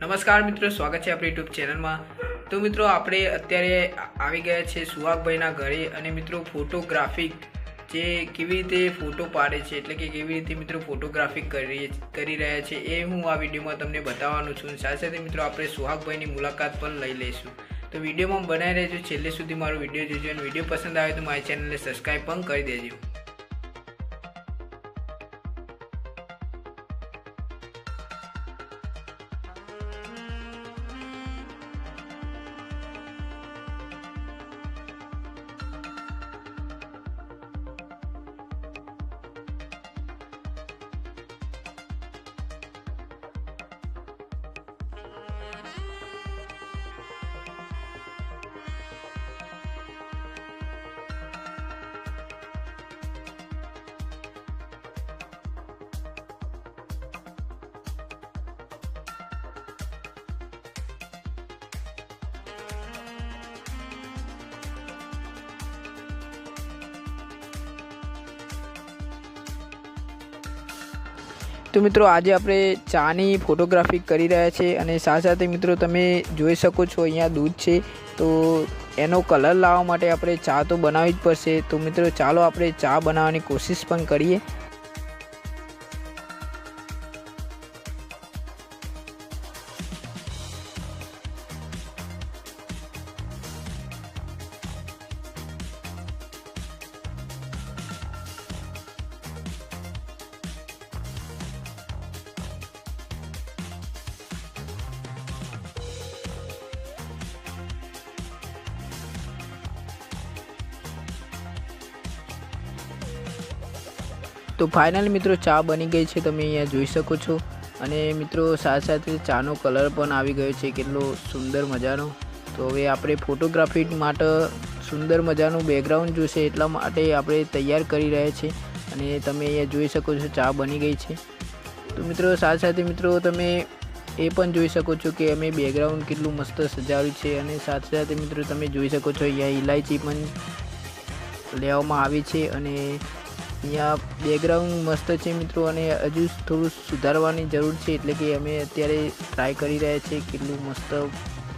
નમસ્કાર મિત્રો, સ્વાગત છે આપણી યુટ્યુબ ચેનલમાં। તો મિત્રો આપણે અત્યારે આવી ગયા છે સુહાગભાઈના ઘરે અને મિત્રો ફોટોગ્રાફી જે કેવી રીતે ફોટો પાડે છે એટલે કે કેવી રીતે મિત્રો ફોટોગ્રાફી કરી રહ્યા છે એ હું આ વિડીયોમાં તમને બતાવવાનું છું। સાથે સાથે મિત્રો આપણે સુહાગભાઈની મુલાકાત પણ લઈ લઈશું। તો વિડીયોમાં બનાવી રહેજો, છેલ્લે સુધી મારો વિડીયો જોજો અને વિડીયો પસંદ આવે તો મારી ચેનલને સબસ્ક્રાઈબ પણ કરી દેજો। તો મિત્રો આજે આપણે ચાની ફોટોગ્રાફી કરી રહ્યા છે અને સાથે સાથે મિત્રો તમે જોઈ શકો છો અહીંયા દૂધ છે, તો એનો કલર લાવવા માટે આપણે ચા તો બનાવવી જ પડશે। તો મિત્રો ચાલો આપણે ચા બનાવવાની કોશિશ પણ કરીએ। તો ફાઇનલ મિત્રો ચા બની ગઈ છે, તમે અહીંયા જોઈ શકો છો અને મિત્રો સાથે સાથે ચાનો કલર પણ આવી ગયો છે, કેટલો સુંદર મજાનો। તો હવે આપણે ફોટોગ્રાફી માટે સુંદર મજાનું બેકગ્રાઉન્ડ જોશે એટલા માટે આપણે તૈયાર કરી રહ્યા છીએ અને તમે અહીંયા જોઈ શકો છો ચા બની ગઈ છે। તો મિત્રો સાથે સાથે મિત્રો તમે એ પણ જોઈ શકો છો કે અમે બેકગ્રાઉન્ડ કેટલું મસ્ત સજાવ્યું છે અને સાથે સાથે મિત્રો તમે જોઈ શકો છો અહીંયા ઇલાયચી પણ લેવામાં આવી છે અને અહીંયા બેકગ્રાઉન્ડ મસ્ત છે મિત્રો અને હજુ થોડું સુધારવાની જરૂર છે, એટલે કે અમે અત્યારે ટ્રાય કરી રહ્યા છીએ કેટલું મસ્ત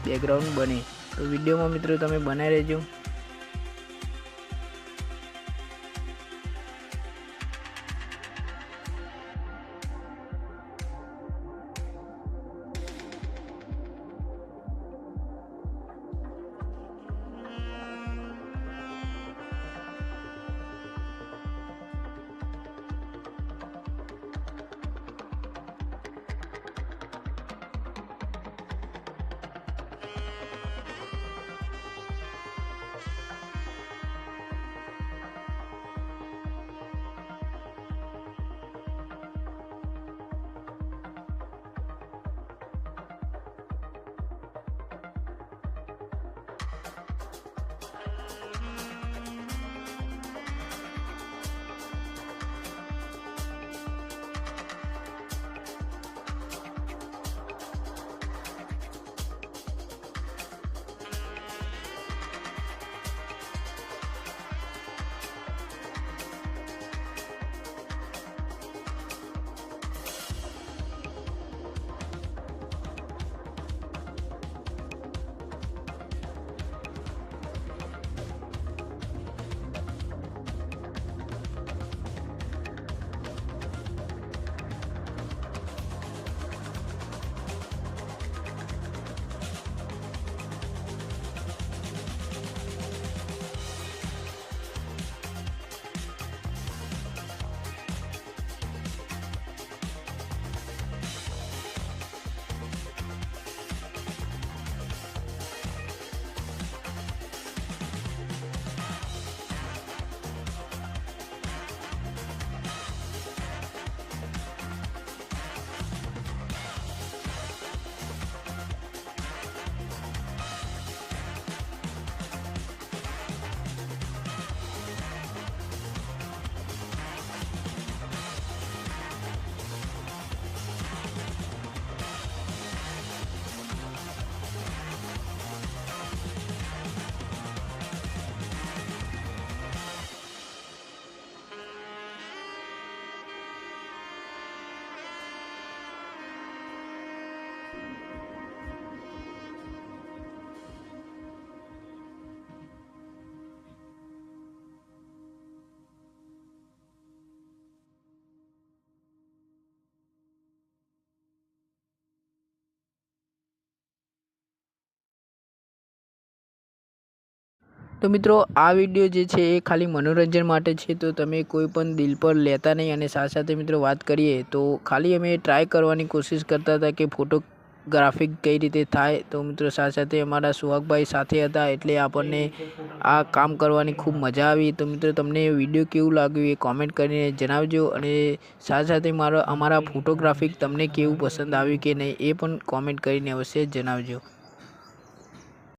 બેકગ્રાઉન્ડ બને। તો વિડીયોમાં મિત્રો તમે બનાવી રહેજો। તો મિત્રો આ વિડીયો જે છે એ ખાલી મનોરંજન માટે છે, તો તમે કોઈ પણ દિલ પર લેતા નહીં. અને સાથે મિત્રો વાત કરીએ તો ખાલી અમે ટ્રાય કરવાની કોશિશ કરતા હતા કે ફોટોગ્રાફી કઈ રીતે થાય. તો મિત્રો સાથે અમારા સુહાગભાઈ સાથે હતા, એટલે આપણને આ કામ કરવાની ખૂબ મજા આવી. તો મિત્રો તમને વિડીયો કેવું લાગ્યું એ કોમેન્ટ કરીને જણાવજો. અને સાથે અમારા ફોટોગ્રાફી તમને કેવું પસંદ આવ્યું કે નહીં એ પણ કોમેન્ટ કરીને અવશ્ય જણાવજો.